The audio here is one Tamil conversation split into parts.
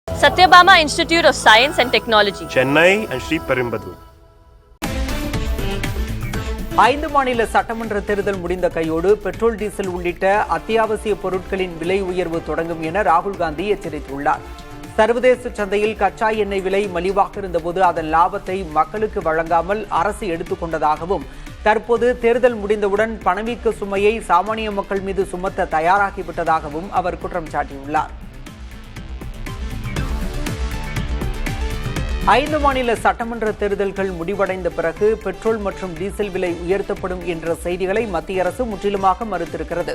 Satyabama Institute of Science and Technology, Chennai and Sri Perumbudur. 5 மாநில சட்டமன்ற தேர்தல் முடிந்த கையோடு பெட்ரோல் டீசல் உள்ளிட்ட அத்தியாவசிய பொருட்களின் விலை உயர்வு தொடங்கும் என ராகுல் காந்தி எச்சரித்துள்ளார். சர்வதேச சந்தையில் கச்சா எண்ணெய் விலை மலிவாக இருந்தபோது அதன் லாபத்தை மக்களுக்கு வழங்காமல் அரசு எடுத்துக்கொண்டதாகவும், தற்போது தேர்தல் முடிந்தவுடன் பணவீக்க சுமையை சாமானிய மக்கள் மீது சுமத்த தயாராகிவிட்டதாகவும் அவர் குற்றம் சாட்டியுள்ளார். 5 மாநில சட்டமன்ற தேர்தல்கள் முடிவடைந்த பிறகு பெட்ரோல் மற்றும் டீசல் விலை உயர்த்தப்படும் என்ற செய்திகளை மத்திய அரசு முற்றிலுமாக மறுத்திருக்கிறது.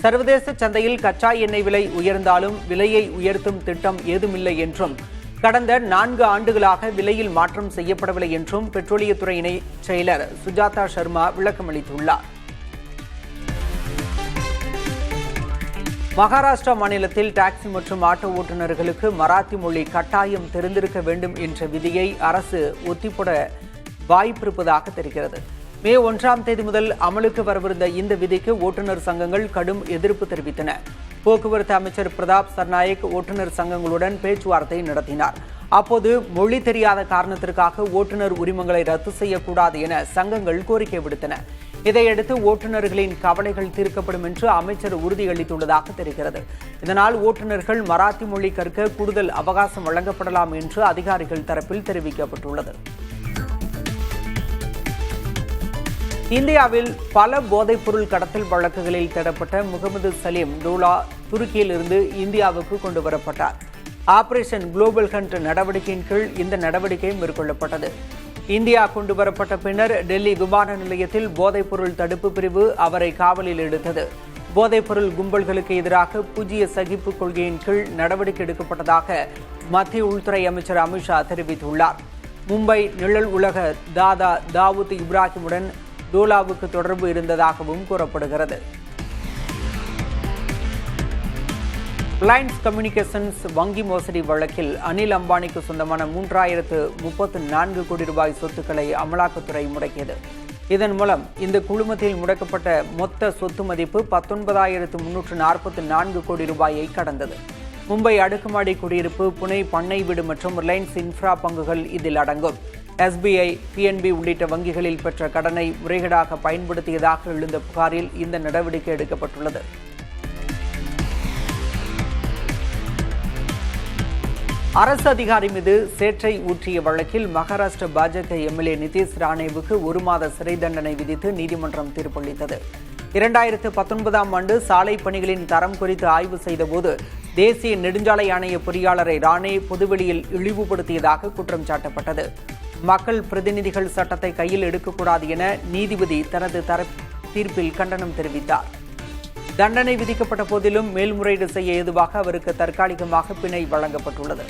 சர்வதேச சந்தையில் கச்சா எண்ணெய் விலை உயர்ந்தாலும் விலையை உயர்த்தும் திட்டம் ஏதுமில்லை என்றும், கடந்த 4 ஆண்டுகளாக விலையில் மாற்றம் செய்யப்படவில்லை என்றும் பெட்ரோலியத்துறை இணை செயலர் சுஜாதா சர்மா விளக்கமளித்துள்ளார். மகாராஷ்டிரா மாநிலத்தில் டாக்ஸி மற்றும் ஆட்டோ ஓட்டுநர்களுக்கு மராத்தி மொழி கட்டாயம் தெரிந்திருக்க வேண்டும் என்ற விதியை அரசு ஒத்திப்போட வாய்ப்பிருப்பதாக தெரிகிறது. மே 1ஆம் தேதி முதல் அமலுக்கு வரவிருந்த இந்த விதிக்கு ஓட்டுநர் சங்கங்கள் கடும் எதிர்ப்பு தெரிவித்தன. போக்குவரத்து அமைச்சர் பிரதாப் சர்நாயக் ஓட்டுநர் சங்கங்களுடன் பேச்சுவார்த்தை நடத்தினார். அப்போது மொழி தெரியாத காரணத்திற்காக ஓட்டுநர் உரிமங்களை ரத்து செய்யக்கூடாது என சங்கங்கள் கோரிக்கை விடுத்தன. இதையடுத்து ஓட்டுநர்களின் கவலைகள் தீர்க்கப்படும் என்று அமைச்சர் உறுதியளித்துள்ளதாக தெரிகிறது. இதனால் ஓட்டுநர்கள் மராத்தி மொழி கற்க கூடுதல் அவகாசம் வழங்கப்படலாம் என்று அதிகாரிகள் தரப்பில் தெரிவிக்கப்பட்டுள்ளது. இந்தியாவில் பல போதைப்பொருள் கடத்தல் வழக்குகளில் தேடப்பட்ட முகமது சலீம் டோலா துருக்கியிலிருந்து இந்தியாவுக்கு கொண்டு வரப்பட்டார். ஆபரேஷன் குளோபல் ஹண்ட் நடவடிக்கையின் கீழ் இந்த நடவடிக்கை மேற்கொள்ளப்பட்டது. இந்தியா கொண்டுவரப்பட்ட பின்னர் டெல்லி விமான நிலையத்தில் போதைப்பொருள் தடுப்பு பிரிவு அவரை காவலில் எடுத்தது. போதைப்பொருள் கும்பல்களுக்கு எதிராக புதிய சகிப்பு கொள்கையின் கீழ் நடவடிக்கை எடுக்கப்பட்டதாக மத்திய உள்துறை அமைச்சர் அமித்ஷா தெரிவித்துள்ளார். மும்பை நிழல் உலக தாதா தாவூத் இப்ராஹிமுடன் டோலாவுக்கு தொடர்பு இருந்ததாகவும் கூறப்படுகிறது. ரிலையன்ஸ் கம்யூனிகேஷன்ஸ் வங்கி மோசடி வழக்கில் அனில் அம்பானிக்கு சொந்தமான 3034 கோடி ரூபாய் சொத்துக்களை அமலாக்கத்துறை முடக்கியது. இதன் மூலம் இந்த குழுமத்தில் முடக்கப்பட்ட மொத்த சொத்து மதிப்பு 19,344 கோடி ரூபாயை கடந்தது. மும்பை அடுக்குமாடி குடியிருப்பு, புனே பண்ணை வீடு மற்றும் ரிலையன்ஸ் இன்ஃப்ரா பங்குகள் இதில் அடங்கும். SBI, PNB உள்ளிட்ட வங்கிகளில் பெற்ற கடனை முறைகேடாக பயன்படுத்தியதாக எழுந்த புகாரில் இந்த நடவடிக்கை எடுக்கப்பட்டுள்ளது. அரசு அதிகாரி மீது சேற்றை ஊற்றிய வழக்கில் மகாராஷ்டிர பாஜக MLA நிதிஷ் ராணேவுக்கு 1 மாத சிறை தண்டனை விதித்து நீதிமன்றம் தீர்ப்பளித்தது. 2019ஆம் ஆண்டு சாலை பணிகளின் தரம் குறித்து ஆய்வு செய்தபோது தேசிய நெடுஞ்சாலை ஆணைய பொறியாளரை ராணே பொதுவெளியில் இழிவுபடுத்தியதாக குற்றம் சாட்டப்பட்டது. மக்கள் பிரதிநிதிகள் சட்டத்தை கையில் எடுக்கக்கூடாது என நீதிபதி தனது தீர்ப்பில் கண்டனம் தெரிவித்தார். தண்டனை விதிக்கப்பட்ட போதிலும் மேல்முறையீடு செய்ய ஏதுவாக அவருக்கு தற்காலிகமாக பிணை வழங்கப்பட்டுள்ளது.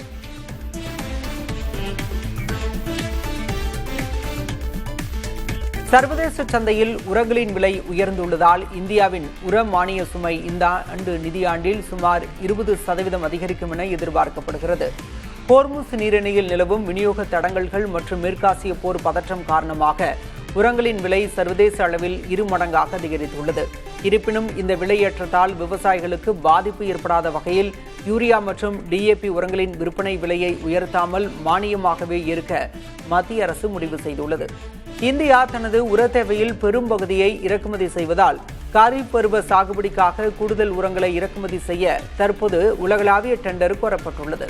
சர்வதேச சந்தையில் உரங்களின் விலை உயர்ந்துள்ளதால் இந்தியாவின் உர மானிய சுமை இந்த ஆண்டு நிதியாண்டில் சுமார் 20% அதிகரிக்கும் என எதிர்பார்க்கப்படுகிறது. ஹோர்முஸ் நீரிணையில் நிலவும் விநியோக தடங்கல்கள் மற்றும் மேற்காசிய போர் பதற்றம் காரணமாக உரங்களின் விலை சர்வதேச அளவில் 2 மடங்காக அதிகரித்துள்ளது. இருப்பினும் இந்த விலையேற்றத்தால் விவசாயிகளுக்கு பாதிப்பு ஏற்படாத வகையில் யூரியா மற்றும் DAP உரங்களின் விற்பனை விலையை உயர்த்தாமல் மானியமாகவே ஏற்க மத்திய அரசு முடிவு செய்துள்ளது. இந்தியா தனது உர தேவையில் பெரும் பகுதியை இறக்குமதி செய்வதால் காரிஃப் பருவ சாகுபடிக்காக கூடுதல் உரங்களை இறக்குமதி செய்ய தற்போது உலகளாவிய டெண்டர் கோரப்பட்டுள்ளது.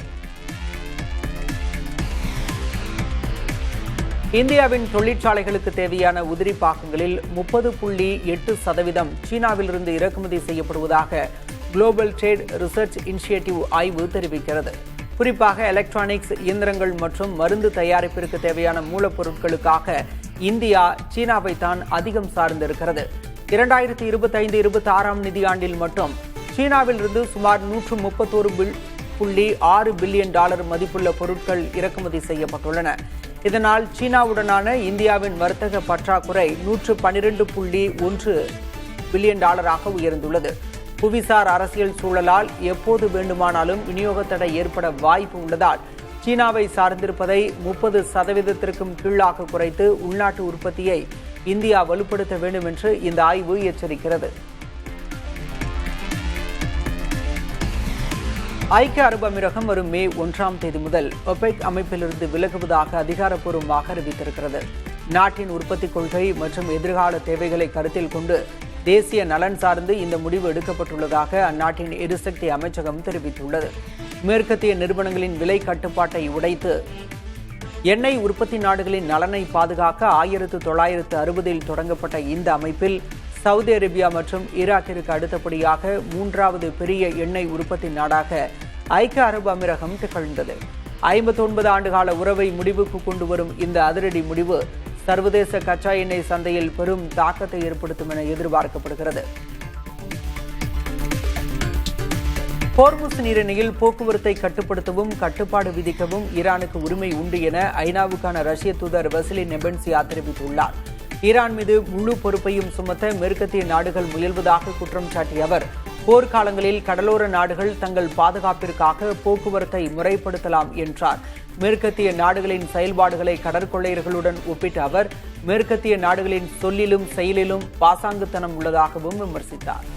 இந்தியாவின் தொழிற்சாலைகளுக்கு தேவையான உதிரி பாகங்களில் 30.8% சீனாவிலிருந்து இறக்குமதி செய்யப்படுவதாக குளோபல் ட்ரேட் ரிசர்ச் இனிஷியேட்டிவ் ஆய்வு தெரிவிக்கிறது. குறிப்பாக எலக்ட்ரானிக்ஸ், இயந்திரங்கள் மற்றும் மருந்து தயாரிப்பிற்கு தேவையான மூலப்பொருட்களுக்காக இந்தியா சீனாவை தான் அதிகம் சார்ந்திருக்கிறது. 2025-26ஆம் நிதியாண்டில் மட்டும் சீனாவிலிருந்து சுமார் $131.6 பில்லியன் மதிப்புள்ள பொருட்கள் இறக்குமதி செய்யப்பட்டுள்ளன. இதனால் சீனாவுடனான இந்தியாவின் வர்த்தக பற்றாக்குறை $112.1 பில்லியன் உயர்ந்துள்ளது. புவிசார் அரசியல் சூழலால் எப்போது வேண்டுமானாலும் விநியோக தடை ஏற்பட வாய்ப்பு உள்ளதால் சீனாவை சார்ந்திருப்பதை 30%க்கும் கீழாக குறைத்து உள்நாட்டு உற்பத்தியை இந்தியா வலுப்படுத்த வேண்டும் என்று இந்த ஆய்வு எச்சரிக்கிறது. ஐக்கிய அரபு அமீரகம் வரும் மே 1 முதல் ஒபெக் அமைப்பிலிருந்து விலகுவதாக அதிகாரப்பூர்வமாக அறிவித்திருக்கிறது. நாட்டின் உற்பத்தி கொள்கை மற்றும் எதிர்கால தேவைகளை கருத்தில் கொண்டு தேசிய நலன் சார்ந்து இந்த முடிவு எடுக்கப்பட்டுள்ளதாக அந்நாட்டின் எரிசக்தி அமைச்சகம் தெரிவித்துள்ளது. மேற்கத்திய நிறுவனங்களின் விலை கட்டுப்பாட்டை உடைத்து எண்ணெய் உற்பத்தி நாடுகளின் நலனை பாதுகாக்க 1960 தொடங்கப்பட்ட இந்த அமைப்பில் சவுதி அரேபியா மற்றும் ஈராக்கிற்கு அடுத்தபடியாக 3வது பெரிய எண்ணெய் உற்பத்தி நாடாக ஐக்கிய அரபு அமீரகம் திகழ்ந்தது. 59 ஆண்டுகால உறவை முடிவுக்கு கொண்டு வரும் இந்த அதிரடி முடிவு சர்வதேச கச்சா எண்ணெய் சந்தையில் பெரும் தாக்கத்தை ஏற்படுத்தும் என எதிர்பார்க்கப்படுகிறது. ஹோர்முஸ் நீரிணையில் போக்குவரத்தை கட்டுப்படுத்தவும் கட்டுப்பாடு விதிக்கவும் ஈரானுக்கு உரிமை உண்டு என ஐநாவுக்கான ரஷ்ய தூதர் வசிலி நெபென்சியா தெரிவித்துள்ளார். ஈரான் மீது முழு பொறுப்பையும் சுமத்த மேற்கத்திய நாடுகள் முயல்வதாக குற்றம் சாட்டிய அவர், போர்க்காலங்களில் கடலோர நாடுகள் தங்கள் பாதுகாப்பிற்காக போக்குவரத்தை முறைப்படுத்தலாம் என்றார். மேற்கத்திய நாடுகளின் செயல்பாடுகளை கடற்கொள்ளையர்களுடன் ஒப்பிட்ட அவர், மேற்கத்திய நாடுகளின் சொல்லிலும் செயலிலும் பாசாங்குத்தனம் உள்ளதாகவும் விமர்சித்தார்.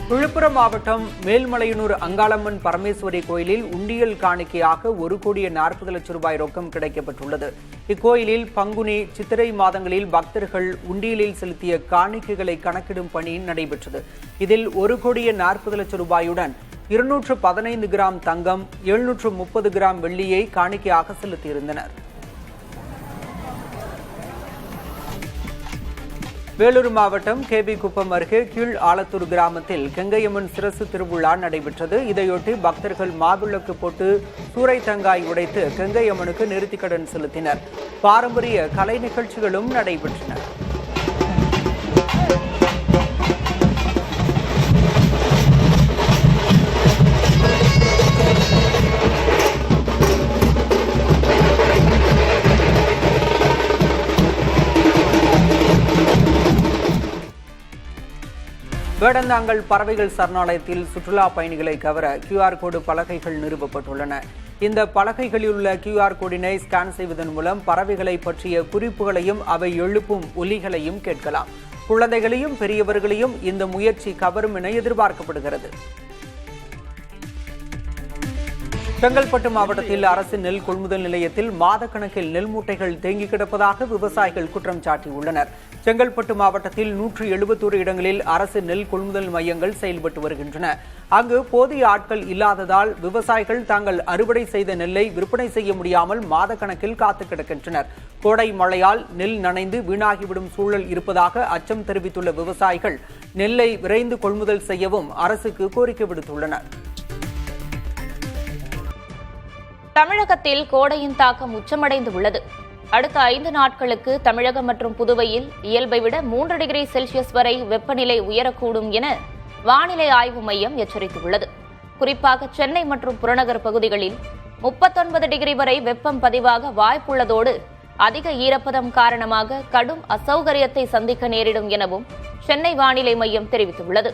விழுப்புரம் மாவட்டம் மேல்மலையனூர் அங்காளம்மன் பரமேஸ்வரி கோயிலில் உண்டியல் காணிக்கையாக 1,40,00,000 ரூபாய் ரொக்கம் கிடைக்கப்பட்டுள்ளது. இக்கோயிலில் பங்குனி, சித்திரை மாதங்களில் பக்தர்கள் உண்டியலில் செலுத்திய காணிக்கைகளை கணக்கிடும் பணி நடைபெற்றது. இதில் 1,40,00,000 ரூபாயுடன் 215 கிராம் தங்கம், 730 கிராம் வெள்ளியை காணிக்கையாக செலுத்தியிருந்தனர். வேலூர் மாவட்டம் கேபி குப்பம் அருகே கீழ் ஆலத்தூர் கிராமத்தில் கங்கையம்மன் சிரசு திருவிழா நடைபெற்றது. இதையொட்டி பக்தர்கள் மாவிளக்கு போட்டு சூறை தங்காய் உடைத்து கங்கையம்மனுக்கு நேர்த்திக்கடன் செலுத்தினர். பாரம்பரிய கலை நிகழ்ச்சிகளும் நடைபெற்றன. வேடந்தாங்கல் பறவைகள் சரணாலயத்தில் சுற்றுலா பயணிகளை கவர QR கோடு பலகைகள் நிறுவப்பட்டுள்ளன. இந்த பலகைகளில் உள்ள QR கோடினை ஸ்கேன் செய்வதன் மூலம் பறவைகளை பற்றிய குறிப்புகளையும் அவை எழுப்பும் ஒலிகளையும் கேட்கலாம். குழந்தைகளையும் பெரியவர்களையும் இந்த முயற்சி கவரும் என எதிர்பார்க்கப்படுகிறது. செங்கல்பட்டு மாவட்டத்தில் அரசு நெல் கொள்முதல் நிலையத்தில் மாதக்கணக்கில் நெல் மூட்டைகள் தேங்கி கிடப்பதாக விவசாயிகள் குற்றம் சாட்டியுள்ளனர். செங்கல்பட்டு மாவட்டத்தில் 171 இடங்களில் அரசு நெல் கொள்முதல் மையங்கள் செயல்பட்டு வருகின்றன. அங்கு போதிய ஆட்கள் இல்லாததால் விவசாயிகள் தாங்கள் அறுவடை செய்த நெல்லை விற்பனை செய்ய முடியாமல் மாதக்கணக்கில் காத்து கிடக்கின்றனர். கோடை மழையால் நெல் நனைந்து வீணாகிவிடும் சூழல் இருப்பதாக அச்சம் தெரிவித்துள்ள விவசாயிகள் நெல்லை விரைந்து கொள்முதல் செய்யவும் அரசுக்கு கோரிக்கை விடுத்துள்ளனர். தமிழகத்தில் கோடையின் தாக்கம் உச்சமடைந்து உள்ளது. அடுத்த 5 நாட்களுக்கு தமிழகம் மற்றும் புதுவையில் இயல்பை விட 3 டிகிரி செல்சியஸ் வரை வெப்பநிலை உயரக்கூடும் என வானிலை ஆய்வு மையம் எச்சரித்துள்ளது. குறிப்பாக சென்னை மற்றும் புறநகர் பகுதிகளில் 39 டிகிரி வரை வெப்பம் பதிவாக வாய்ப்புள்ளதோடு அதிக ஈரப்பதம் காரணமாக கடும் அசௌகரியத்தை சந்திக்க நேரிடும் எனவும் சென்னை வானிலை மையம் தெரிவித்துள்ளது.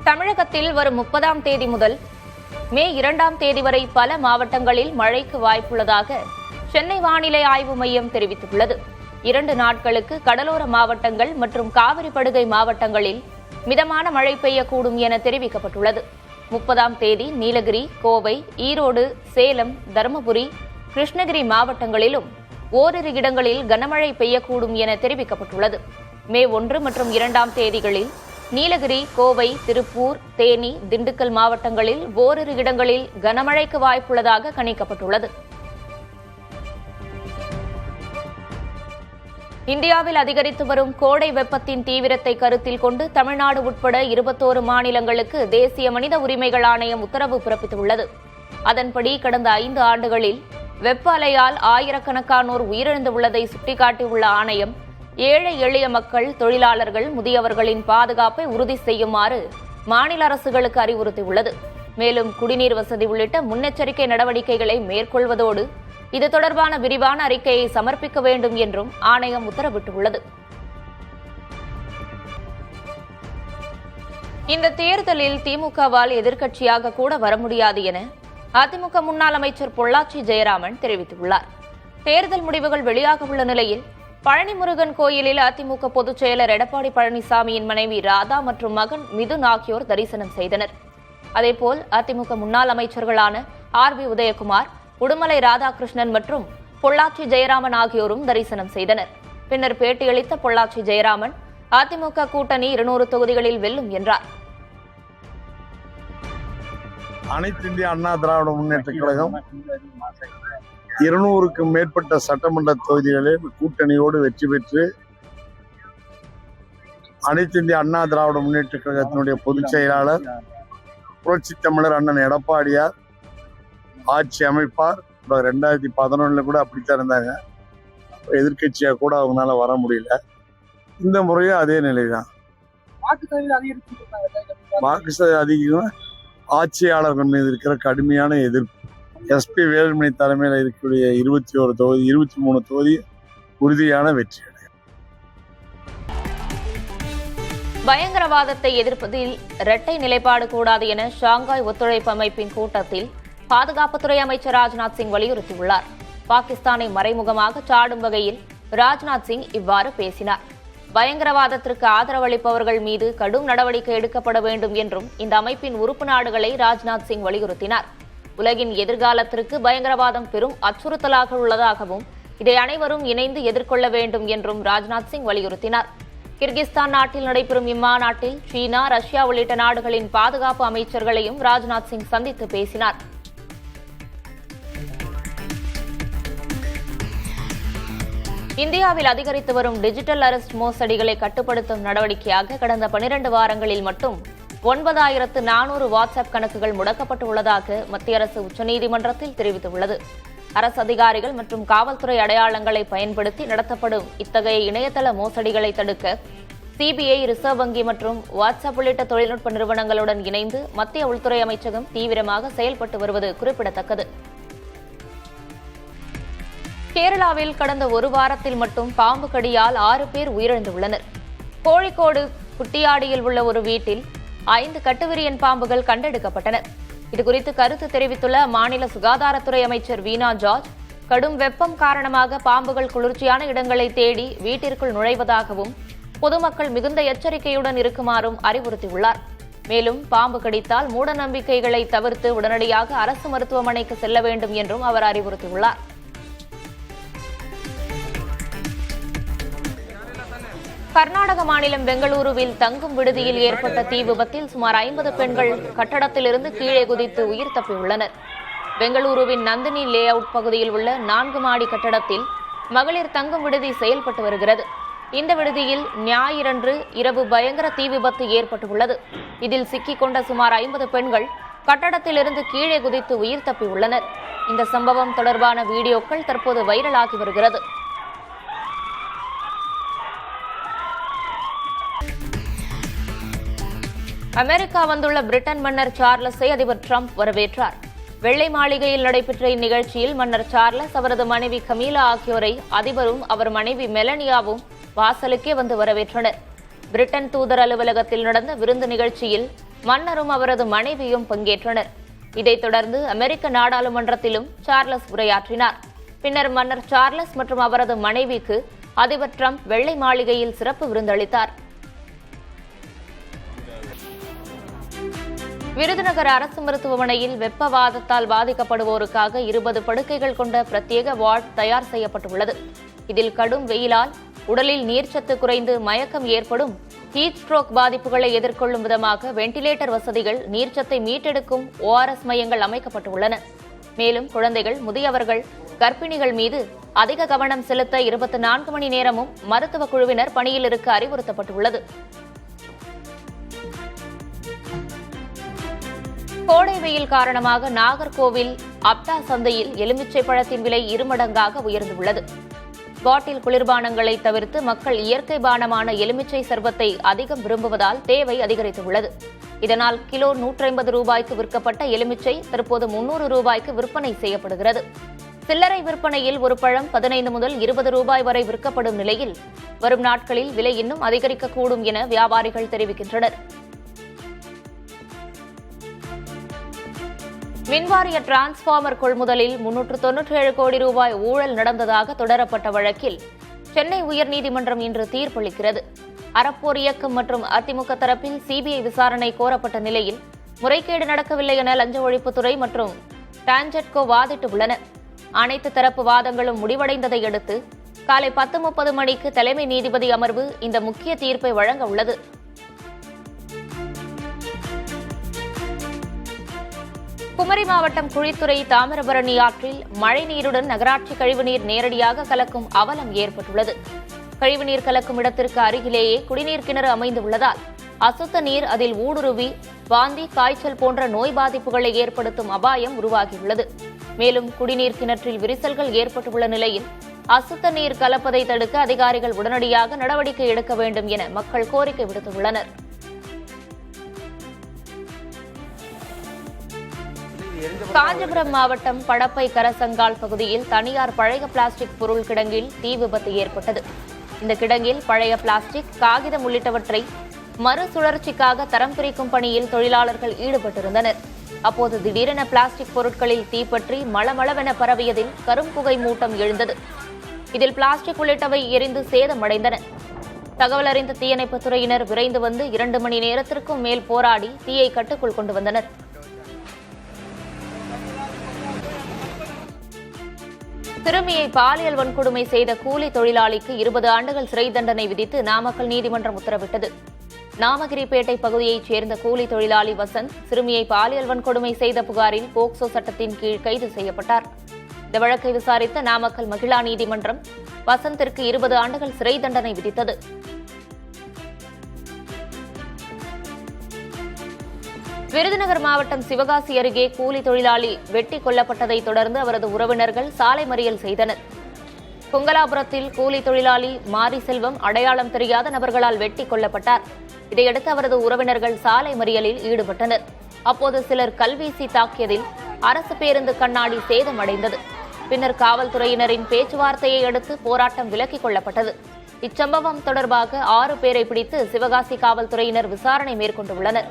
தமிழகத்தில் வரும் 30ஆம் தேதி முதல் மே 2ஆம் தேதி வரை பல மாவட்டங்களில் மழைக்கு வாய்ப்புள்ளதாக சென்னை வானிலை ஆய்வு மையம் தெரிவித்துள்ளது. 2 நாட்களுக்கு கடலோர மாவட்டங்கள் மற்றும் காவிரி படுகை மாவட்டங்களில் மிதமான மழை பெய்யக்கூடும் என தெரிவிக்கப்பட்டுள்ளது. 30ஆம் தேதி நீலகிரி, கோவை, ஈரோடு, சேலம், தருமபுரி, கிருஷ்ணகிரி மாவட்டங்களிலும் ஓரிரு இடங்களில் கனமழை பெய்யக்கூடும் என தெரிவிக்கப்பட்டுள்ளது. மே 1 மற்றும் 2ஆம் தேதிகளில் நீலகிரி, கோவை, திருப்பூர், தேனி, திண்டுக்கல் மாவட்டங்களில் ஓரிரு இடங்களில் கனமழைக்கு வாய்ப்புள்ளதாக கணிக்கப்பட்டுள்ளது. இந்தியாவில் அதிகரித்து வரும் கோடை வெப்பத்தின் தீவிரத்தை கருத்தில் கொண்டு தமிழ்நாடு உட்பட 21 மாநிலங்களுக்கு தேசிய மனித உரிமைகள் ஆணையம் உத்தரவு பிறப்பித்துள்ளது. அதன்படி கடந்த 5 ஆண்டுகளில் வெப்ப அலையால் ஆயிரக்கணக்கானோர் உயிரிழந்துள்ளதை சுட்டிக்காட்டியுள்ள ஆணையம் ஏழை எளிய மக்கள், தொழிலாளர்கள், முதியவர்களின் பாதுகாப்பை உறுதி செய்யுமாறு மாநில அரசுகளுக்கு அறிவுறுத்தியுள்ளது. மேலும் குடிநீர் வசதி உள்ளிட்ட முன்னெச்சரிக்கை நடவடிக்கைகளை மேற்கொள்வதோடு இது தொடர்பான விரிவான அறிக்கையை சமர்ப்பிக்க வேண்டும் என்றும் ஆணையம் உத்தரவிட்டுள்ளது. இந்த தேர்தலில் திமுகவால் எதிர்க்கட்சியாக கூட வர முடியாது என அதிமுக முன்னாள் அமைச்சர் பொள்ளாச்சி ஜெயராமன் தெரிவித்துள்ளார். தேர்தல் முடிவுகள் வெளியாக உள்ள நிலையில் பழனி முருகன் கோயிலில் அதிமுக பொதுச் செயலர் எடப்பாடி பழனிசாமியின் மனைவி ராதா மற்றும் மகன் மிதுன் ஆகியோர் தரிசனம் செய்தனர். அதேபோல் அதிமுக முன்னாள் அமைச்சர்களான ஆர்.பி. உதயகுமார், உடுமலை ராதாகிருஷ்ணன் மற்றும் பொள்ளாச்சி ஜெயராமன் ஆகியோரும் தரிசனம் செய்தனர். பின்னர் பேட்டியளித்த பொள்ளாச்சி ஜெயராமன், அதிமுக கூட்டணி 200 தொகுதிகளில் வெல்லும் என்றார். அனைத்து இந்திய அண்ணா திராவிட முன்னேற்ற கழகம் 200க்கும் மேற்பட்ட சட்டமன்ற தொகுதிகளில் கூட்டணியோடு வெற்றி பெற்று அனைத்து இந்திய அண்ணா திராவிட முன்னேற்ற கழகத்தினுடைய பொதுச் செயலாளர் புரட்சி தமிழர் அண்ணன் எடப்பாடியார் ஆட்சி அமைப்பார். 2011 கூட அப்படித்தான் இருந்தாங்க. எதிர்கட்சியா கூட அவங்களால வர முடியல. இந்த முறையும் அதே நிலைதான். வாக்கு சதவீதம் அதிகம் ஆட்சியாளர்கள் மீது இருக்கிற கடுமையான எதிர்ப்பு. எஸ்பி வேலுமணி தலைமையில் இருக்கக்கூடிய 21 தொகுதி 23 தொகுதி உறுதியான வெற்றி. பயங்கரவாதத்தை எதிர்ப்பதில் இரட்டை நிலைப்பாடு கூடாது என ஷாங்காய் ஒத்துழைப்பு அமைப்பின் கூட்டத்தில் பாதுகாப்புத்துறை அமைச்சர் ராஜ்நாத் சிங் வலியுறுத்தியுள்ளார். பாகிஸ்தானை மறைமுகமாக சாடும் வகையில் ராஜ்நாத் சிங் இவ்வாறு பேசினார். பயங்கரவாதத்திற்கு ஆதரவளிப்பவர்கள் மீது கடும் நடவடிக்கை எடுக்கப்பட வேண்டும் என்றும் இந்த அமைப்பின் உறுப்பு நாடுகளை ராஜ்நாத் சிங் வலியுறுத்தினார். உலகின் எதிர்காலத்திற்கு பயங்கரவாதம் பெரும் அச்சுறுத்தலாக உள்ளதாகவும் இதை அனைவரும் இணைந்து எதிர்கொள்ள வேண்டும் என்றும் ராஜ்நாத் சிங் வலியுறுத்தினார். கிர்கிஸ்தான் நாட்டில் நடைபெறும் இம்மாநாட்டில் சீனா, ரஷ்யா உள்ளிட்ட நாடுகளின் பாதுகாப்பு அமைச்சர்களையும் ராஜ்நாத் சிங் சந்தித்து பேசினார். இந்தியாவில் அதிகரித்து வரும் டிஜிட்டல் அரெஸ்ட் மோசடிகளை கட்டுப்படுத்தும் நடவடிக்கையாக கடந்த 12 வாரங்களில் மட்டும் 9400 வாட்ஸ்அப் கணக்குகள் முடக்கப்பட்டுள்ளதாக மத்திய அரசு உச்சநீதிமன்றத்தில் தெரிவித்துள்ளது. அரசு அதிகாரிகள் மற்றும் காவல்துறை அடையாளங்களை பயன்படுத்தி நடத்தப்படும் இத்தகைய இணையதள மோசடிகளை தடுக்க சிபிஐ, ரிசர்வ் வங்கி மற்றும் வாட்ஸ்அப் உள்ளிட்ட தொழில்நுட்ப நிறுவனங்களுடன் இணைந்து மத்திய உள்துறை அமைச்சகம் தீவிரமாக செயல்பட்டு வருவது குறிப்பிடத்தக்கது. கேரளாவில் கடந்த ஒரு வாரத்தில் மட்டும் பாம்பு கடியால் 6 பேர் உயிரிழந்துள்ளனர். கோழிக்கோடு குட்டியாடியில் உள்ள ஒரு வீட்டில் 5 கட்டுவிரியன் பாம்புகள் கண்டெடுக்கப்பட்டன. இதுகுறித்து கருத்து தெரிவித்துள்ள மாநில சுகாதாரத்துறை அமைச்சர் வீணா ஜார்ஜ், கடும் வெப்பம் காரணமாக பாம்புகள் குளிர்ச்சியான இடங்களை தேடி வீட்டிற்குள் நுழைவதாகவும் பொதுமக்கள் மிகுந்த எச்சரிக்கையுடன் இருக்குமாறும் அறிவுறுத்தியுள்ளார். மேலும் பாம்பு கடித்தால் மூட நம்பிக்கைகளை தவிர்த்து உடனடியாக அரசு மருத்துவமனைக்கு செல்ல வேண்டும் என்றும் அவர் அறிவுறுத்தியுள்ளார். கர்நாடக மாநிலம் பெங்களூருவில் தங்கும் விடுதியில் ஏற்பட்ட தீ விபத்தில் சுமார் 50 பெண்கள் கட்டடத்திலிருந்து கீழே குதித்து உயிர் தப்பியுள்ளனர். பெங்களூருவின் நந்தினி லே அவுட் பகுதியில் உள்ள 4 மாடி கட்டடத்தில் மகளிர் தங்கும் விடுதி செயல்பட்டு வருகிறது. இந்த விடுதியில் ஞாயிறன்று இரவு பயங்கர தீ விபத்து ஏற்பட்டுள்ளது. இதில் சிக்கிக் கொண்ட சுமார் 50 பெண்கள் கட்டடத்திலிருந்து கீழே குதித்து உயிர் தப்பியுள்ளனர். இந்த சம்பவம் தொடர்பான வீடியோக்கள் தற்போது வைரலாகி வருகிறது. அமெரிக்கா வந்துள்ள பிரிட்டன் மன்னர் சார்லஸை அதிபர் டிரம்ப் வரவேற்றார். வெள்ளை மாளிகையில் நடைபெற்ற இந்நிகழ்ச்சியில் மன்னர் சார்லஸ், அவரது மனைவி கமீலா ஆகியோரை அதிபரும் அவர் மனைவி மெலனியாவும் வாசலுக்கே வந்து வரவேற்றனர். பிரிட்டன் தூதர் அலுவலகத்தில் நடந்த விருந்து நிகழ்ச்சியில் மன்னரும் அவரது மனைவியும் பங்கேற்றனர். இதைத் தொடர்ந்து அமெரிக்க நாடாளுமன்றத்திலும் சார்லஸ் உரையாற்றினார். பின்னர் மன்னர் சார்லஸ் மற்றும் அவரது மனைவிக்கு அதிபர் டிரம்ப் வெள்ளை மாளிகையில் சிறப்பு விருந்தளித்தார். விருதுநகர் அரசு மருத்துவமனையில் வெப்பவாதத்தால் பாதிக்கப்படுவோருக்காக 20 படுக்கைகள் கொண்ட பிரத்யேக வார்டு தயார் செய்யப்பட்டுள்ளது. இதில் கடும் வெயிலால் உடலில் நீர்ச்சத்து குறைந்து மயக்கம் ஏற்படும் ஹீட் ஸ்ட்ரோக் பாதிப்புகளை எதிர்கொள்ளும் விதமாக வெண்டிலேட்டர் வசதிகள், நீர்ச்சத்தை மீட்டெடுக்கும் ORS மையங்கள் அமைக்கப்பட்டுள்ளன. மேலும் குழந்தைகள், முதியவர்கள், கர்ப்பிணிகள் மீது அதிக கவனம் செலுத்த 24 மணி நேரமும் மருத்துவ குழுவினர் பணியில் இருக்க அறிவுறுத்தப்பட்டுள்ளது. கோடை வெயில் காரணமாக நாகர்கோவில் அப்டா சந்தையில் எலுமிச்சை பழத்தின் விலை 2 மடங்காக உயர்ந்துள்ளது. பாட்டில் குளிர்பானங்களை தவிர்த்து மக்கள் இயற்கை பானமான எலுமிச்சை சர்பத்தை அதிகம் விரும்புவதால் தேவை அதிகரித்துள்ளது. இதனால் கிலோ 150 ரூபாய்க்கு விற்கப்பட்ட எலுமிச்சை தற்போது 300 ரூபாய்க்கு விற்பனை செய்யப்படுகிறது. சில்லறை விற்பனையில் ஒரு பழம் 15 முதல் 20 ரூபாய் வரை விற்கப்படும் நிலையில் வரும் நாட்களில் விலை இன்னும் அதிகரிக்கக்கூடும் என வியாபாரிகள் தெரிவிக்கின்றனர். மின்வாரிய டிரான்ஸ்பார்மர் கொள்முதலில் 397 கோடி ரூபாய் ஊழல் நடந்ததாக தொடரப்பட்ட வழக்கில் சென்னை உயர்நீதிமன்றம் இன்று தீர்ப்பளிக்கிறது. அறப்போர் இயக்கம் மற்றும் அதிமுக தரப்பில் சிபிஐ விசாரணை கோரப்பட்ட நிலையில் முறைகேடு நடக்கவில்லை என லஞ்ச ஒழிப்புத்துறை மற்றும் டான்ஜெட்கோ வாதிட்டு உள்ளனர். அனைத்து தரப்பு வாதங்களும் முடிவடைந்ததை அடுத்து காலை 10:30 மணிக்கு தலைமை நீதிபதி அமர்வு இந்த முக்கிய தீர்ப்பை வழங்க உள்ளது. குமரி மாவட்டம் குழித்துறை தாமிரபரணி ஆற்றில் மழைநீருடன் நகராட்சி கழிவுநீர் நேரடியாக கலக்கும் அவலம் ஏற்பட்டுள்ளது. கழிவுநீர் கலக்கும் இடத்திற்கு அருகிலேயே குடிநீர் கிணறு அமைந்துள்ளதால் அசுத்த நீர் அதில் ஊடுருவி வாந்தி, காய்ச்சல் போன்ற நோய் பாதிப்புகளை ஏற்படுத்தும் அபாயம் உருவாகியுள்ளது. மேலும் குடிநீர் கிணற்றில் விரிசல்கள் ஏற்பட்டுள்ள நிலையில் அசுத்த நீர் கலப்பதை தடுக்க அதிகாரிகள் உடனடியாக நடவடிக்கை எடுக்க வேண்டும் என மக்கள் கோரிக்கை விடுத்துள்ளனர். காஞ்சிபுரம் மாவட்டம் படப்பை கரசங்கால் பகுதியில் தனியார் பழைய பிளாஸ்டிக் பொருள் கிடங்கில் தீ விபத்து ஏற்பட்டது. இந்த கிடங்கில் பழைய பிளாஸ்டிக், காகிதம் உள்ளிட்டவற்றை மறுசுழற்சிக்காக தரம் பிரிக்கும் பணியில் தொழிலாளர்கள் ஈடுபட்டிருந்தனர். அப்போது திடீரென பிளாஸ்டிக் பொருட்களில் தீப்பற்றி மளமளவென பரவியதில் கரும்புகை மூட்டம் எழுந்தது. இதில் பிளாஸ்டிக் உள்ளிட்டவை எரிந்து சேதமடைந்தன. தகவல் அறிந்த தீயணைப்புத் துறையினர் விரைந்து வந்து 2 மணி நேரத்திற்கும் மேல் போராடி தீயை கட்டுக்குள் கொண்டு வந்தனர். சிறுமியை பாலியல் வன்கொடுமை செய்த கூலி தொழிலாளிக்கு 20 ஆண்டுகள் சிறை தண்டனை விதித்து நாமக்கல் நீதிமன்றம் உத்தரவிட்டது. நாமகிரிப்பேட்டை பகுதியைச் சேர்ந்த கூலி தொழிலாளி வசந்த் சிறுமியை பாலியல் வன்கொடுமை செய்த புகாரில் போக்சோ சட்டத்தின் கீழ் கைது செய்யப்பட்டார். இந்த வழக்கை விசாரித்த நாமக்கல் மகிழா நீதிமன்றம் வசந்திற்கு 20 ஆண்டுகள் சிறை தண்டனை விதித்தது. விருதுநகர் மாவட்டம் சிவகாசி அருகே கூலி தொழிலாளி வெட்டி கொல்லப்பட்டதை தொடர்ந்து அவரது உறவினர்கள் சாலை மறியல் செய்தனர். கொங்கலாபுரத்தில் கூலி தொழிலாளி மாரி செல்வம் அடையாளம் தெரியாத நபர்களால் வெட்டி கொல்லப்பட்டார். இதையடுத்து அவரது உறவினர்கள் சாலை மறியலில் ஈடுபட்டனர். அப்போது சிலர் கல்வீசி தாக்கியதில் அரசு பேருந்து கண்ணாடி சேதமடைந்தது. பின்னர் காவல்துறையினரின் பேச்சுவார்த்தையை அடுத்து போராட்டம் விலக்கிக் கொள்ளப்பட்டது. இச்சம்பவம் தொடர்பாக 6 பேரை பிடித்து சிவகாசி காவல்துறையினர் விசாரணை மேற்கொண்டுள்ளனர்.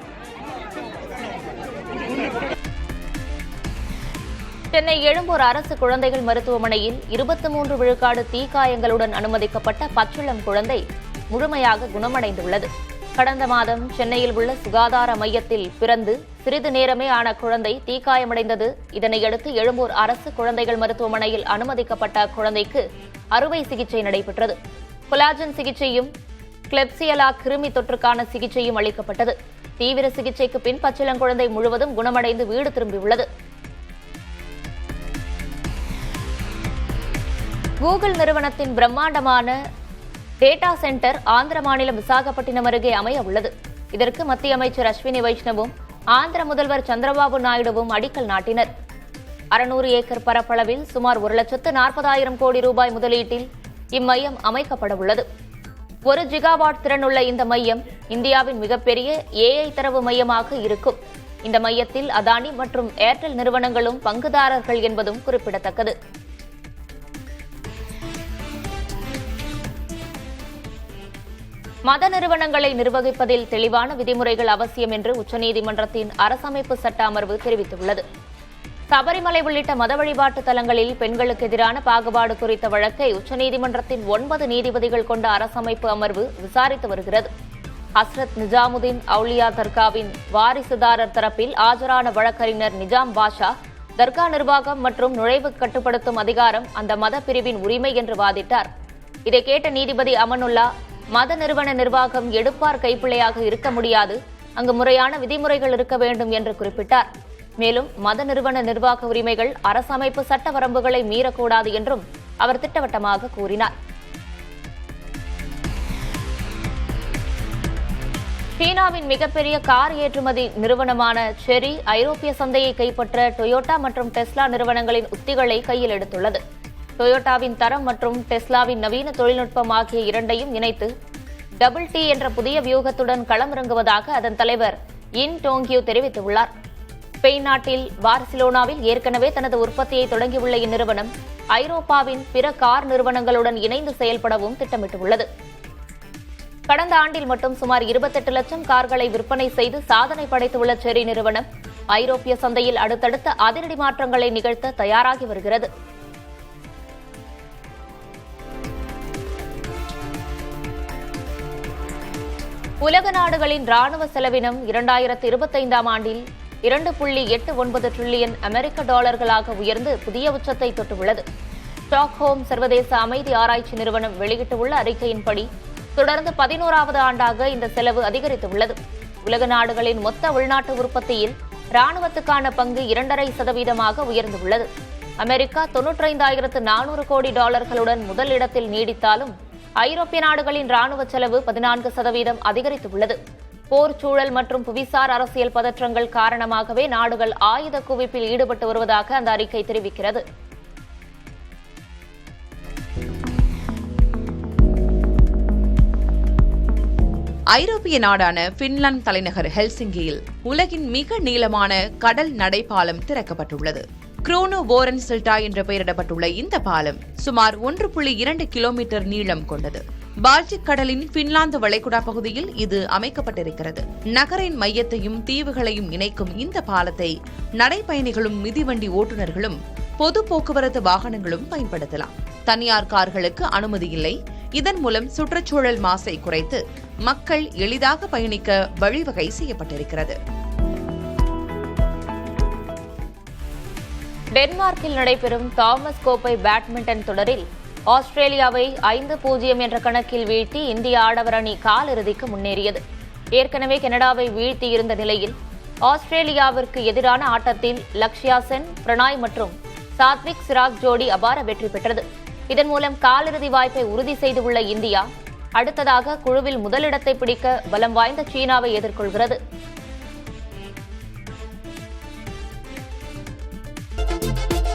சென்னை எழும்பூர் அரசு குழந்தைகள் மருத்துவமனையில் 23 விழுக்காடு தீக்காயங்களுடன் அனுமதிக்கப்பட்ட பச்சிளம் குழந்தை முழுமையாக குணமடைந்துள்ளது. கடந்த மாதம் சென்னையில் உள்ள சுகாதார மையத்தில் பிறந்து சிறிது நேரமே ஆன குழந்தை தீக்காயமடைந்தது. இதனையடுத்து எழும்பூர் அரசு குழந்தைகள் மருத்துவமனையில் அனுமதிக்கப்பட்ட குழந்தைக்கு அறுவை சிகிச்சை நடைபெற்றது. கொலாஜன் சிகிச்சையும் கிளெப்சியலா கிருமி தொற்றுக்கான சிகிச்சையும் அளிக்கப்பட்டது. தீவிர சிகிச்சைக்கு பின் பச்சிளங்குழந்தை முழுவதும் குணமடைந்து வீடு திரும்பியுள்ளது. கூகுள் நிறுவனத்தின் பிரம்மாண்டமான டேட்டா சென்டர் ஆந்திர மாநிலம் விசாகப்பட்டினம் அருகே அமைய உள்ளது. இதற்கு மத்திய அமைச்சர் அஸ்வினி வைஷ்ணவும் ஆந்திர முதல்வர் சந்திரபாபு நாயுடுவும் அடிக்கல் நாட்டினர். 600 ஏக்கர் பரப்பளவில் சுமார் 1,40,000 கோடி ரூபாய் முதலீட்டில் இம்மையம் அமைக்கப்பட உள்ளது. 1 ஜிகாவாட் திறனுள்ள இந்த மையம் இந்தியாவின் மிகப்பெரிய AI தரவு மையமாக இருக்கும். இந்த மையத்தில் அதானி மற்றும் ஏர்டெல் நிறுவனங்களும் பங்குதாரர்கள் என்பதும் குறிப்பிடத்தக்கது. மத நிறுவனங்களை நிர்வகிப்பதில் தெளிவான விதிமுறைகள் அவசியம் என்று உச்சநீதிமன்றத்தின் அரசமைப்பு சட்ட அமர்வு தெரிவித்துள்ளது. சபரிமலை உள்ளிட்ட மத வழிபாட்டு தலங்களில் பெண்களுக்கு எதிரான பாகுபாடு குறித்த வழக்கை உச்சநீதிமன்றத்தின் 9 நீதிபதிகள் கொண்ட அரசமைப்பு அமர்வு விசாரித்து வருகிறது. ஹஸ்ரத் நிஜாமுதீன் அவுலியா தர்காவின் வாரிசுதாரர் தரப்பில் ஆஜரான வழக்கறிஞர் நிஜாம் பாஷா, தர்கா நிர்வாகம் மற்றும் நுழைவு கட்டுப்படுத்தும் அதிகாரம் அந்த மத பிரிவின் உரிமை என்று வாதிட்டார். இதை கேட்ட நீதிபதி அமனுல்லா, மத நிறுவன நிர்வாகம் எடுப்பார் கைப்பிள்ளையாக இருக்க முடியாது, அங்கு முறையான விதிமுறைகள் இருக்க வேண்டும் என்று குறிப்பிட்டார். மேலும் மத நிறுவன நிர்வாக உரிமைகள் அரசமைப்பு சட்ட வரம்புகளை மீறக்கூடாது என்றும் அவர் திட்டவட்டமாக கூறினார். சீனாவின் மிகப்பெரிய கார் ஏற்றுமதி நிறுவனமான செரி ஐரோப்பிய சந்தையை கைப்பற்ற டொயோட்டா மற்றும் டெஸ்லா நிறுவனங்களின் உத்திகளை கையில் எடுத்துள்ளது. டொயோட்டாவின் தரம் மற்றும் டெஸ்லாவின் நவீன தொழில்நுட்பம் ஆகிய இரண்டையும் இணைத்து டபுள் டி என்ற புதிய வியூகத்துடன் களமிறங்குவதாக அதன் தலைவர் இன் டோங்கியூ தெரிவித்துள்ளார். ஸ்பெயின் நாட்டில் பார்சிலோனாவில் ஏற்கனவே தனது உற்பத்தியை தொடங்கியுள்ள இந்நிறுவனம் ஐரோப்பாவின் பிற கார் நிறுவனங்களுடன் இணைந்து செயல்படவும் திட்டமிட்டுள்ளது. கடந்த ஆண்டில் மட்டும் சுமார் 28 லட்சம் கார்களை விற்பனை செய்து சாதனை படைத்துள்ள செரி நிறுவனம் ஐரோப்பிய சந்தையில் அடுத்தடுத்த அதிரடி மாற்றங்களை நிகழ்த்த தயாராகி வருகிறது. உலக நாடுகளின் ராணுவ செலவினம் 2025ஆம் ஆண்டில் 2.89 டிரில்லியன் அமெரிக்க டாலர்களாக உயர்ந்து புதிய உச்சத்தை தொட்டுள்ளது. ஸ்டாக்ஹோம் சர்வதேச அமைதி ஆராய்ச்சி நிறுவனம் வெளியிட்டுள்ள அறிக்கையின்படி தொடர்ந்து 11வது ஆண்டாக இந்த செலவு அதிகரித்துள்ளது. உலக நாடுகளின் மொத்த உள்நாட்டு உற்பத்தியில் ராணுவத்துக்கான பங்கு 2.5% உயர்ந்துள்ளது. அமெரிக்கா 95,400 கோடி டாலர்களுடன் முதலிடத்தில் நீடித்தாலும் ஐரோப்பிய நாடுகளின் ராணுவ செலவு 14% அதிகரித்துள்ளது. போர் சூழல் மற்றும் புவிசார் அரசியல் பதற்றங்கள் காரணமாகவே நாடுகள் ஆயுத குவிப்பில் ஈடுபட்டு வருவதாக அந்த அறிக்கை தெரிவிக்கிறது. ஐரோப்பிய நாடான பின்லாந்து தலைநகர் ஹெல்சிங்கியில் உலகின் மிக நீளமான கடல் நடைபாலம் திறக்கப்பட்டுள்ளது. குரோனோ போரன் சில்டா என்ற பெயரிடப்பட்டுள்ள இந்த பாலம் சுமார் 1.2 கிலோமீட்டர் நீளம் கொண்டது. பால்டிக் கடலின் பின்லாந்து வளைகுடா பகுதியில் இது அமைக்கப்பட்டிருக்கிறது. நகரின் மையத்தையும் தீவுகளையும் இணைக்கும் இந்த பாலத்தை நடைப்பயணிகளும் மிதிவண்டி ஓட்டுநர்களும் பொது போக்குவரத்து வாகனங்களும் பயன்படுத்தலாம். தனியார் கார்களுக்கு அனுமதி இல்லை. இதன் மூலம் சுற்றுச்சூழல் மாசை குறைத்து மக்கள் எளிதாக பயணிக்க வழிவகை செய்யப்பட்டிருக்கிறது. டென்மார்க்கில் நடைபெறும் தாமஸ் கோப்பை பேட்மிண்டன் தொடரில் ஆஸ்திரேலியாவை 5-0 என்ற கணக்கில் வீழ்த்தி இந்திய ஆடவர் அணி காலிறுதிக்கு முன்னேறியது. ஏற்கனவே கனடாவை வீழ்த்தியிருந்த நிலையில் ஆஸ்திரேலியாவிற்கு எதிரான ஆட்டத்தில் லக்ஷ்யா சென், பிரணாய் மற்றும் சாத்விக் சிராக் ஜோடி அபார வெற்றி பெற்றது. இதன் மூலம் காலிறுதி வாய்ப்பை உறுதி செய்துள்ள இந்தியா அடுத்ததாக குழுவில் முதலிடத்தை பிடிக்க பலம் வாய்ந்த சீனாவை எதிர்கொள்கிறது.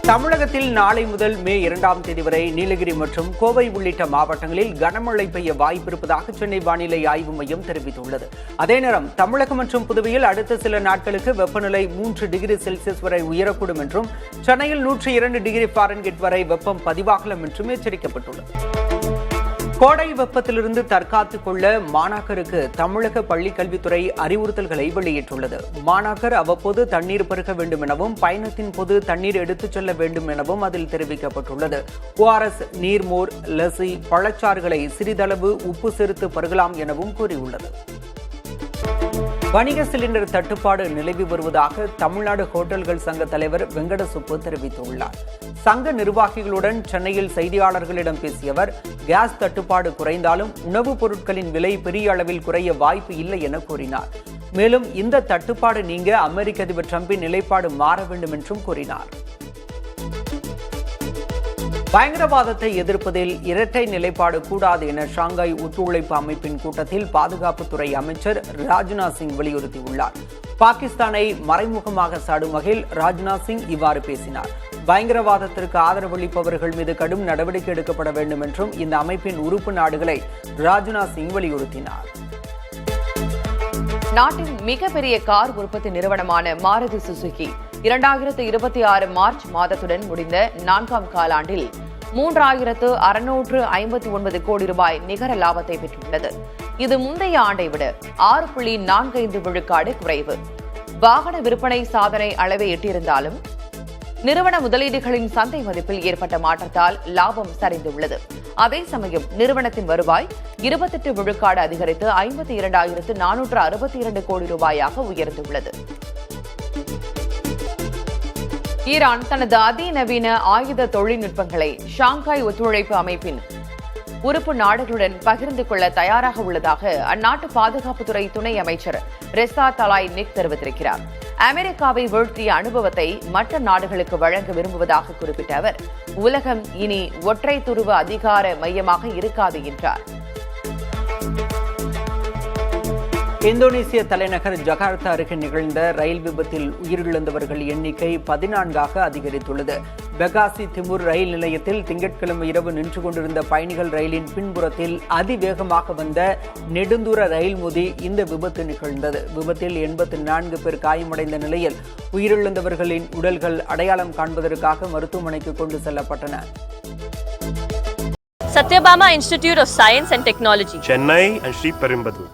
தமிழகத்தில் நாளை முதல் மே 2ஆம் தேதி வரை நீலகிரி மற்றும் கோவை உள்ளிட்ட மாவட்டங்களில் கனமழை பெய்ய வாய்ப்பிருப்பதாக சென்னை வானிலை ஆய்வு மையம் தெரிவித்துள்ளது. அதே நேரம் தமிழகம் மற்றும் புதுவையில் அடுத்த சில நாட்களுக்கு வெப்பநிலை 3 டிகிரி செல்சியஸ் வரை உயரக்கூடும் என்றும் சென்னையில் 102 டிகிரி ஃபாரன்ஹீட் வரை வெப்பம் பதிவாகலாம் என்றும் எச்சரிக்கப்பட்டுள்ளது. கோடை வெப்பத்திலிருந்து தற்காத்துக் கொள்ள மாணாக்கருக்கு தமிழக பள்ளிக்கல்வித்துறை அறிவுறுத்தல்களை வெளியிட்டுள்ளது. மாணாக்கர் அவ்வப்போது தண்ணீர் பருக வேண்டும் எனவும் பயணத்தின் போது தண்ணீர் எடுத்துச் செல்ல வேண்டும் எனவும் அதில் தெரிவிக்கப்பட்டுள்ளது. ORS, நீர்மோர், லசி, பழச்சாறுகளை சிறிதளவு உப்பு சேர்த்து பருகலாம் எனவும் கூறியுள்ளது. வணிக சிலிண்டர் தட்டுப்பாடு நிலவி வருவதாக தமிழ்நாடு ஹோட்டல்கள் சங்க தலைவர் வெங்கடசுப்பு தெரிவித்துள்ளார். சங்க நிர்வாகிகளுடன் சென்னையில் செய்தியாளர்களிடம் பேசிய அவர், கேஸ் தட்டுப்பாடு குறைந்தாலும் உணவுப் பொருட்களின் விலை பெரிய அளவில் குறைய வாய்ப்பு இல்லை என கூறினார். மேலும் இந்த தட்டுப்பாடு நீங்க அமெரிக்க அதிபர் டிரம்பின் நிலைப்பாடு மாற வேண்டும் என்றும் கூறினார். பயங்கரவாதத்தை எதிர்ப்பதில் இரட்டை நிலைப்பாடு கூடாது என ஷாங்காய் ஒத்துழைப்பு அமைப்பின் கூட்டத்தில் பாதுகாப்புத்துறை அமைச்சர் ராஜ்நாத் சிங் வலியுறுத்தியுள்ளார். பாகிஸ்தானை மறைமுகமாக சாடும் வகையில் ராஜ்நாத் சிங் இவ்வாறு பேசினார். பயங்கரவாதத்திற்கு ஆதரவளிப்பவர்கள் மீது கடும் நடவடிக்கை எடுக்கப்பட வேண்டும் என்றும் இந்த அமைப்பின் உறுப்பு நாடுகளை ராஜ்நாத் சிங் வலியுறுத்தினார். நாட்டின் மிகப்பெரிய கார் உற்பத்தி நிறுவனமான மாருதி சுசுகி 2026 மார்ச் மாதத்துடன் முடிந்த 4ஆம் காலாண்டில் 3,659 கோடி ரூபாய் நிகர லாபத்தை பெற்றுள்ளது. இது முந்தைய ஆண்டை விட 6.45 விழுக்காடு குறைவு. வாகன விற்பனை சாதனை அளவை எட்டியிருந்தாலும் நிறுவன முதலீடுகளின் சந்தை மதிப்பில் ஏற்பட்ட மாற்றத்தால் லாபம் சரிந்துள்ளது. அதே சமயம் நிறுவனத்தின் வருவாய் 28 விழுக்காடு அதிகரித்து 52,462 கோடி ரூபாயாக உயர்ந்துள்ளது. ஈரான் தனது அதிநவீன ஆயுத தொழில்நுட்பங்களை ஷாங்காய் ஒத்துழைப்பு அமைப்பின் உறுப்பு நாடுகளுடன் பகிர்ந்து கொள்ள தயாராக உள்ளதாக அந்நாட்டு பாதுகாப்புத்துறை துணை அமைச்சர் ரெசா தலாய் நிக் தெரிவித்திருக்கிறார். அமெரிக்காவை வீழ்த்திய அனுபவத்தை மற்ற நாடுகளுக்கு வழங்க விரும்புவதாக குறிப்பிட்ட அவர், உலகம் இனி ஒற்றை துருவ அதிகார மையமாக இருக்காது என்றார். இந்தோனேசிய தலைநகர் ஜகார்த்தா அருகே நிகழ்ந்த ரயில் விபத்தில் உயிரிழந்தவர்கள் எண்ணிக்கை 14ஆக அதிகரித்துள்ளது. பெகாசி திமுர் ரயில் நிலையத்தில் திங்கட்கிழமை இரவு நின்று கொண்டிருந்த பயணிகள் ரயிலின் பின்புறத்தில் அதிவேகமாக வந்த நெடுந்தூர ரயில் மோதி இந்த விபத்து நிகழ்ந்தது. விபத்தில் 84 பேர் காயமடைந்த நிலையில் உயிரிழந்தவர்களின் உடல்கள் அடையாளம் காண்பதற்காக மருத்துவமனைக்கு கொண்டு செல்லப்பட்டன. Satyabama Institute of Science and Technology, Chennai and Sri Perumbudur.